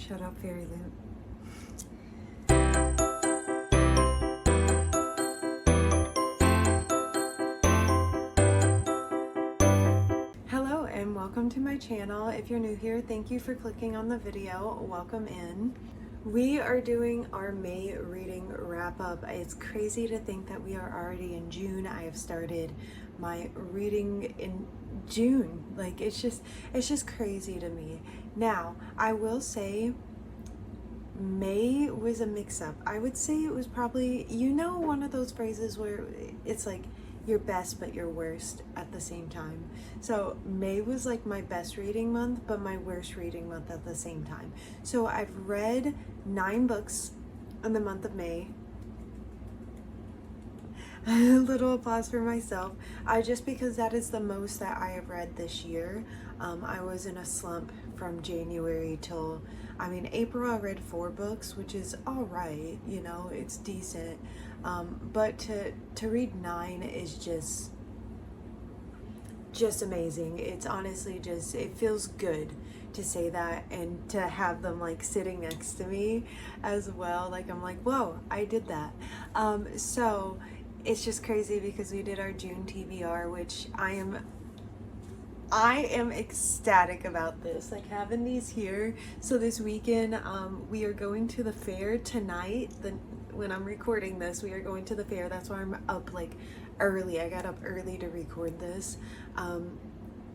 Shut up, Fairy Loot. Hello and welcome to my channel. If you're new here, thank you for clicking on the video. Welcome in. We are doing our May reading wrap up. It's crazy to think that we are already in June. I have started my reading in June. Like it's just crazy to me. Now, I will say May was a mix-up. I would say it was probably, one of those phrases where it's like your best but your worst at the same time. So May was like my best reading month but my worst reading month at the same time. So I've read 9 books in the month of May. A little applause for myself. Just because that is the most that I have read this year. I was in a slump from January till, April I read 4 books, which is all right, it's decent. But to read 9 is just amazing. It's honestly it feels good to say that and to have them like sitting next to me as well. Like I'm like, whoa, I did that. So it's just crazy because we did our June TBR, which I am ecstatic about this, like having these here. So this weekend, we are going to the fair tonight. When I'm recording this, we are going to the fair. That's why I'm up like early. I got up early to record this.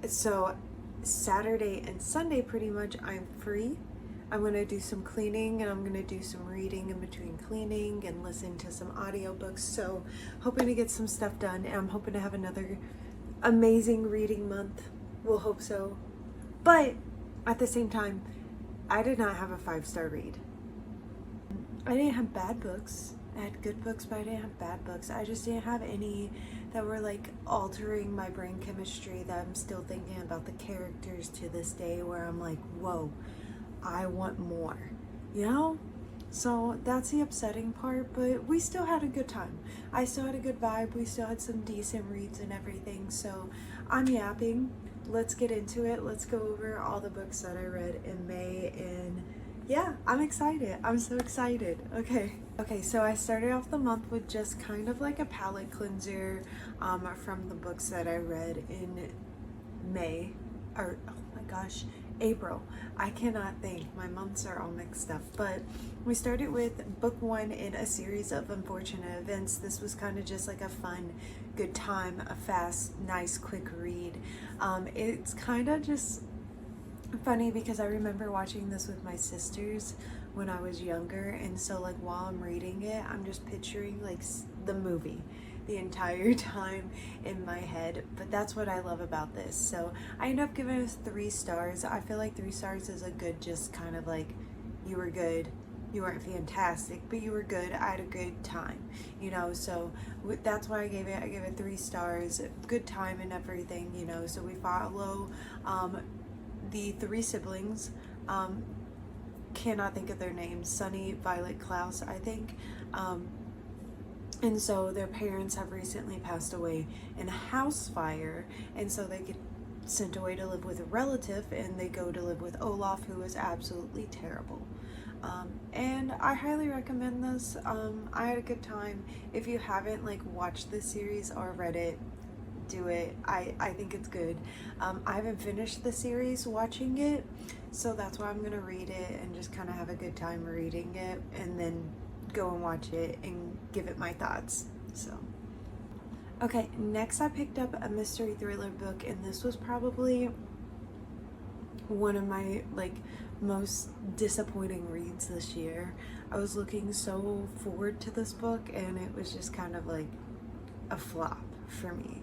So Saturday and Sunday pretty much I'm free. I'm gonna do some cleaning and I'm gonna do some reading in between cleaning and listen to some audiobooks. So hoping to get some stuff done, and I'm hoping to have another amazing reading month. We'll hope so. But at the same time, I did not have a 5-star read. I didn't have bad books. I had good books, but I didn't have bad books. I just didn't have any that were like altering my brain chemistry, that I'm still thinking about the characters to this day, where I'm like, whoa, I want more, So that's the upsetting part, but we still had a good time. I still had a good vibe. We still had some decent reads and everything. So I'm yapping. Let's get into it. Let's go over all the books that I read in May, and yeah, I'm excited. I'm so excited. Okay, so I started off the month with just kind of like a palette cleanser from the books that I read in May, or oh my gosh, April. I cannot think. My months are all mixed up. But we started with book 1 in a series of unfortunate events. This was kind of just like a fun, good time, a fast, nice, quick read. It's kind of just funny because I remember watching this with my sisters when I was younger, and so like while I'm reading it, I'm just picturing like the movie the entire time in my head. But that's what I love about this. So I ended up giving it 3 stars. I feel like 3 stars is a good, just kind of like, you were good, you weren't fantastic, but you were good. I had a good time, so that's why I gave it 3 stars. Good time and everything, so we follow the 3 siblings. Cannot think of their names. Sunny, Violet, Klaus, I think. And so their parents have recently passed away in a house fire, and so they get sent away to live with a relative, and they go to live with Olaf, who is absolutely terrible. And I highly recommend this. I had a good time. If you haven't like watched this series or read it, do it. I think it's good. I haven't finished the series watching it, so that's why I'm gonna read it and just kind of have a good time reading it, and then go and watch it and give it my thoughts. So okay, next I picked up a mystery thriller book, and this was probably one of my like most disappointing reads this year. I was looking so forward to this book, and it was just kind of like a flop for me.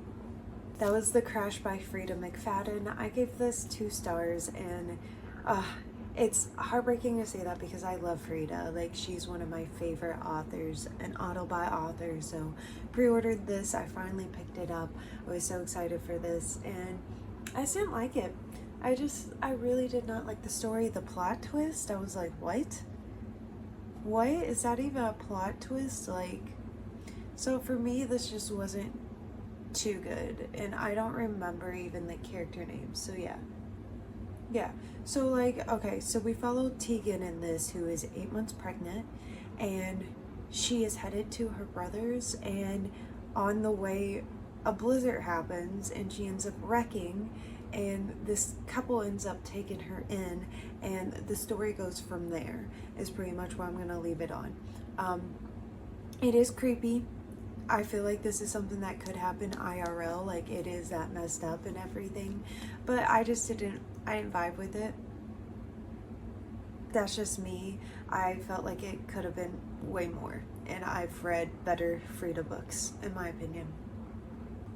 That was The Crash by Freida McFadden. I gave this 2 stars, and it's heartbreaking to say that because I love Freida. Like, she's one of my favorite authors, an auto-buy author. So pre-ordered this. I finally picked it up. I was so excited for this, and I just didn't like it. I really did not like the story. The plot twist, I was like, what? What? Is that even a plot twist? Like, so for me, this just wasn't too good, and I don't remember even the character names. So yeah, Yeah. So like, okay, so we follow Tegan in this, who is 8 months pregnant, and she is headed to her brother's, and on the way a blizzard happens and she ends up wrecking, and this couple ends up taking her in, and the story goes from there is pretty much what I'm gonna leave it on. It is creepy. I feel like this is something that could happen IRL, like it is that messed up and everything, but I didn't vibe with it. That's just me. I felt like it could have been way more, and I've read better Freida books, in my opinion.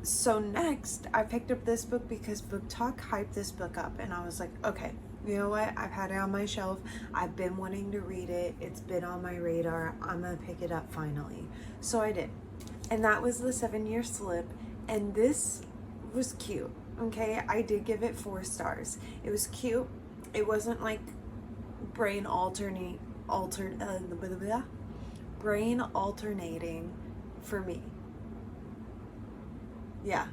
So next, I picked up this book because BookTok hyped this book up, and I was like, okay, you know what? I've had it on my shelf. I've been wanting to read it. It's been on my radar. I'm gonna pick it up finally. So I did. And that was The 7-Year Slip, and this was cute. Okay, I did give it 4 stars. It was cute. It wasn't like brain alternating for me. Yeah.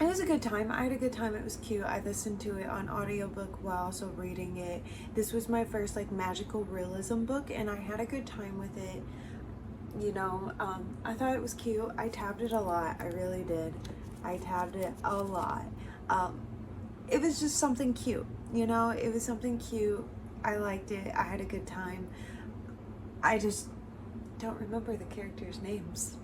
It was a good time. I had a good time. It was cute. I listened to it on audiobook while also reading it. This was my first like magical realism book, and I had a good time with it. You know, I thought it was cute. I tabbed it a lot. I really did. I tabbed it a lot. It was just something cute, you know? It was something cute. I liked it. I had a good time. I just don't remember the characters' names.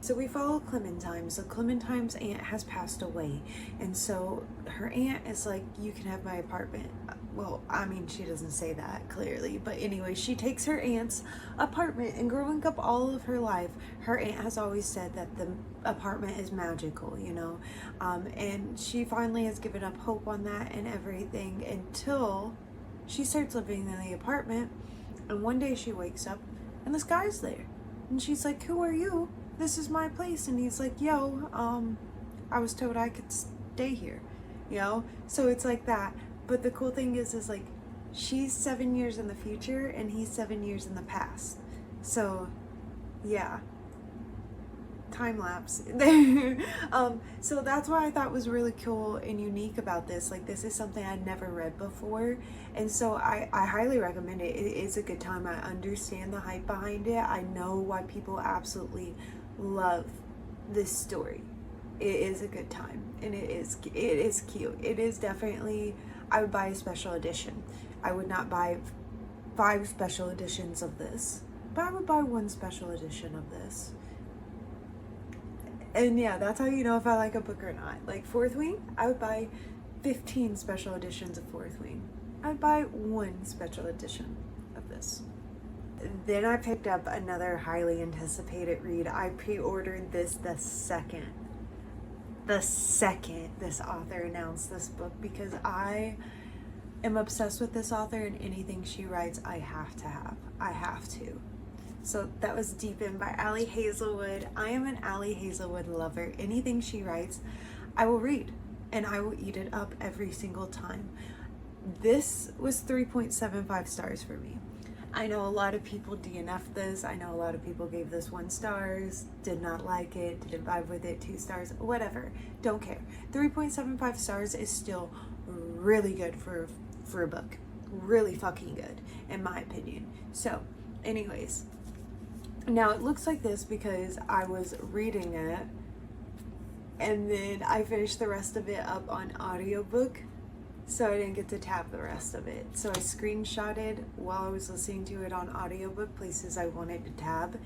So we follow Clementine. So Clementine's aunt has passed away, and so her aunt is like, you can have my apartment. Well, I mean, she doesn't say that clearly, but anyway, she takes her aunt's apartment, and growing up all of her life, her aunt has always said that the apartment is magical, you know, and she finally has given up hope on that and everything until she starts living in the apartment, and one day she wakes up and this guy's there, and she's like, who are you? This is my place. And he's like, yo, I was told I could stay here, you know? So it's like that. But the cool thing is like, she's 7 years in the future and he's 7 years in the past. So yeah, time lapse there. So that's what I thought was really cool and unique about this. Like, this is something I'd never read before, and so I highly recommend it. It is a good time. I understand the hype behind it. I know why people absolutely love this story. It is a good time, and it is cute. It is definitely, I would buy a special edition. I would not buy 5 special editions of this, but I would buy 1 special edition of this. And yeah, that's how you know if I like a book or not. Like Fourth Wing, I would buy 15 special editions of Fourth Wing. I'd buy 1 special edition of this. Then I picked up another highly anticipated read. I pre-ordered this the second this author announced this book, because I am obsessed with this author, and anything she writes I have to have. I have to. So that was Deep In by Ali Hazelwood. I am an Ali Hazelwood lover. Anything she writes, I will read, and I will eat it up every single time. This was 3.75 stars for me. I know a lot of people DNF'd this. I know a lot of people gave this 1 stars, did not like it, didn't vibe with it, 2 stars, whatever. Don't care. 3.75 stars is still really good for a book. Really fucking good, in my opinion. So, anyways. Now it looks like this because I was reading it and then I finished the rest of it up on audiobook, so I didn't get to tab the rest of it. So I screenshotted while I was listening to it on audiobook places I wanted to tab.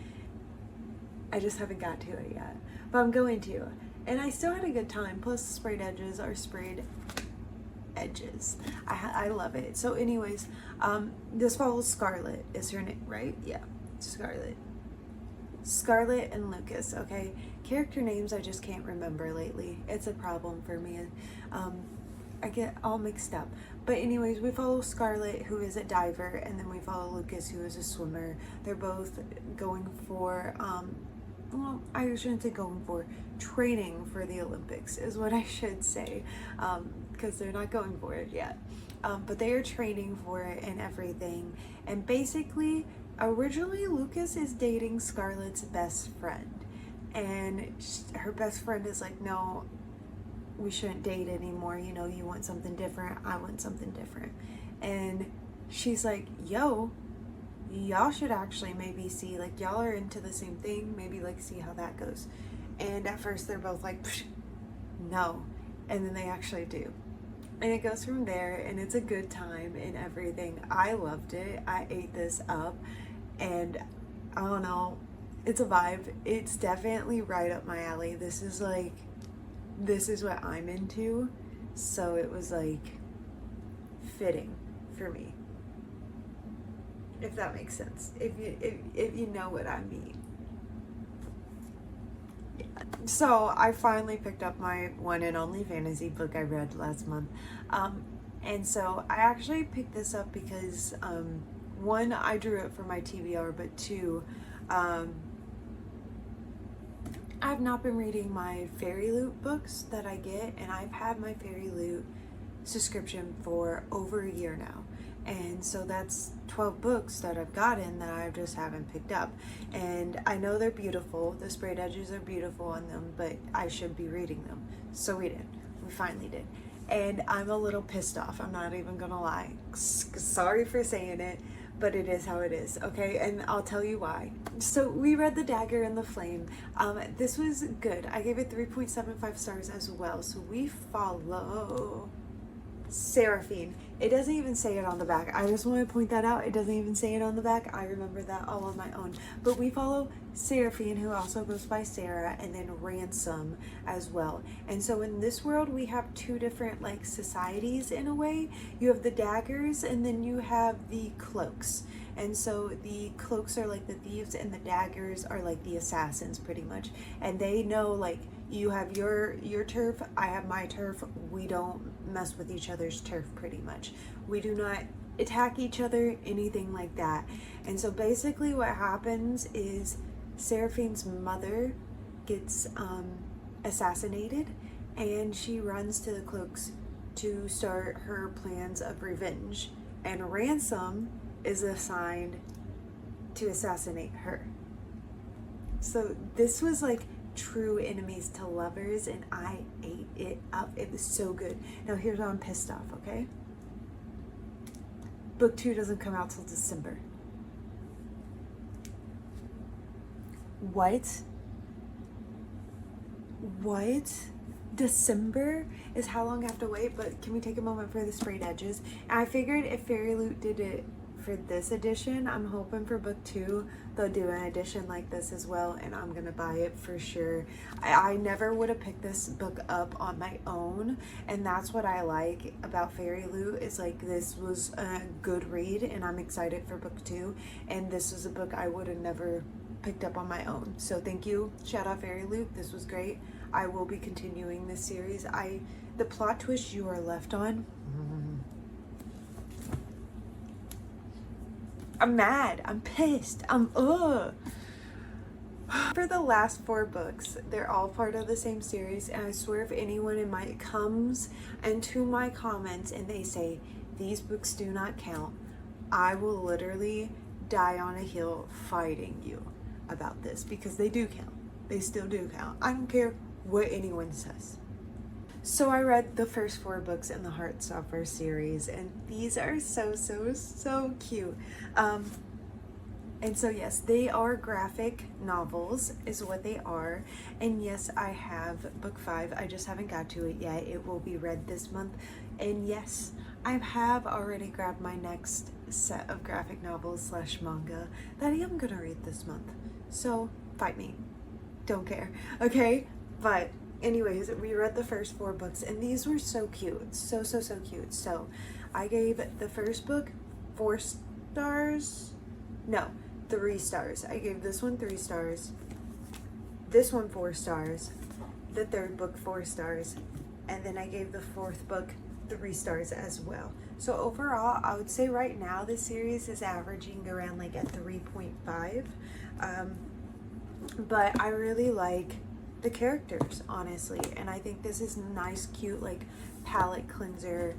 I just haven't got to it yet, but I'm going to. And I still had a good time. Plus the sprayed edges are sprayed edges. I love it. So anyways, this follows Scarlet is her name, right? Yeah, Scarlet and Lucas. Okay, character names I just can't remember lately. It's a problem for me. I get all mixed up. But anyways, we follow Scarlet, who is a diver, and then we follow Lucas, who is a swimmer. They're both going for well, I shouldn't say going for, training for the Olympics is what I should say, because they're not going for it yet. But they are training for it and everything. And basically, originally Lucas is dating Scarlet's best friend. And her best friend is like, no, we shouldn't date anymore. You know, you want something different, I want something different. And she's like, yo, y'all should actually maybe see, like, y'all are into the same thing, maybe like see how that goes. And at first they're both like, no, and then they actually do. And it goes from there, and it's a good time and everything. I loved it. I ate this up, and I don't know, it's a vibe. It's definitely right up my alley. This is what I'm into, so it was like fitting for me, if that makes sense, if you know what I mean. So I finally picked up my one and only fantasy book I read last month, and so I actually picked this up because one, I drew it for my TBR, but two, I've not been reading my Fairy Loot books that I get, and I've had my Fairy Loot subscription for over a year now. And so that's 12 books that I've gotten that I just haven't picked up. And I know they're beautiful. The sprayed edges are beautiful on them, but I should be reading them. So we did. We finally did. And I'm a little pissed off. I'm not even gonna lie. Sorry for saying it, but it is how it is, okay? And I'll tell you why. So we read The Dagger and the Flame. This was good. I gave it 3.75 stars as well. So we follow Seraphine. It doesn't even say it on the back. I just want to point that out. It doesn't even say it on the back. I remember that all on my own. But we follow Seraphine, who also goes by Sarah, and then Ransom as well. And so in this world, we have two different like societies in a way. You have the Daggers, and then you have the Cloaks. And so the Cloaks are like the thieves, and the Daggers are like the assassins, pretty much. And they know, like, you have your turf, I have my turf. We don't mess with each other's turf, pretty much. We do not attack each other, anything like that. And so basically what happens is Seraphine's mother gets assassinated, and she runs to the Cloaks to start her plans of revenge. And Ransom is assigned to assassinate her. So this was like true enemies to lovers, and I ate it up. It was so good. Now here's why I'm pissed off, okay? Book 2 doesn't come out till December. What? December is how long I have to wait? But can we take a moment for the sprayed edges? And I figured if Fairy Loot did it for this edition, I'm hoping for book 2 they'll do an edition like this as well, and I'm gonna buy it for sure. I never would have picked this book up on my own, and that's what I like about Fairy Loot, is like this was a good read, and I'm excited for book 2, and this was a book I would have never picked up on my own. So thank you, shout out Fairy Loot, this was great. I will be continuing this series. The plot twist you are left on, I'm mad, I'm pissed, For the last 4 books, they're all part of the same series, and I swear if anyone comes into my comments and they say, these books do not count, I will literally die on a hill fighting you about this, because they do count. They still do count. I don't care what anyone says. So I read the first 4 books in the Heartstopper series, and these are so cute. And so yes, they are graphic novels is what they are. And yes, I have book 5. I just haven't got to it yet. It will be read this month. And yes, I have already grabbed my next set of graphic novels / manga that I am gonna read this month. So fight me. Don't care. Okay? But anyways, we read the first 4 books, and these were so cute. So cute. So I gave the first book 4 stars. No, 3 stars. I gave this one 3 stars. This one 4 stars. The third book 4 stars. And then I gave the 4th book 3 stars as well. So overall, I would say right now this series is averaging around like at 3.5. But I really like the characters, honestly, and I think this is nice, cute, like palette cleanser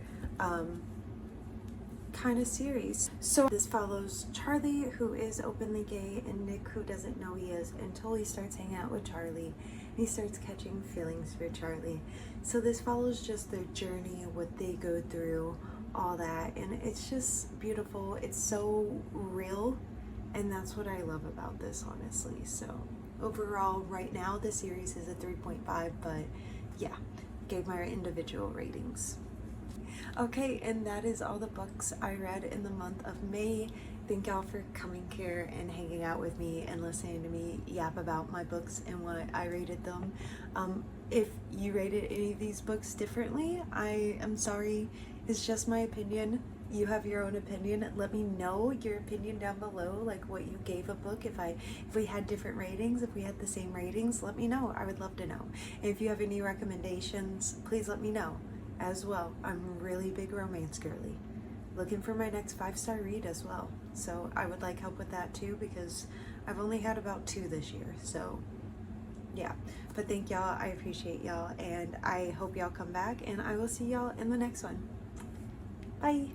kind of series. So this follows Charlie, who is openly gay, and Nick, who doesn't know he is until he starts hanging out with Charlie, he starts catching feelings for Charlie. So this follows just their journey, what they go through, all that, and it's just beautiful. It's so real, and that's what I love about this, honestly. So overall, right now the series is a 3.5, but yeah, gave my individual ratings. Okay, and that is all the books I read in the month of May. Thank y'all for coming here and hanging out with me and listening to me yap about my books and what I rated them. If you rated any of these books differently, I am sorry. It's just my opinion. You have your own opinion. Let me know your opinion down below, like what you gave a book. If we had different ratings, if we had the same ratings, let me know. I would love to know. And if you have any recommendations, please let me know as well. I'm a really big romance girly. Looking for my next 5-star read as well. So I would like help with that too, because I've only had about 2 this year. So yeah, but thank y'all. I appreciate y'all, and I hope y'all come back, and I will see y'all in the next one. Bye.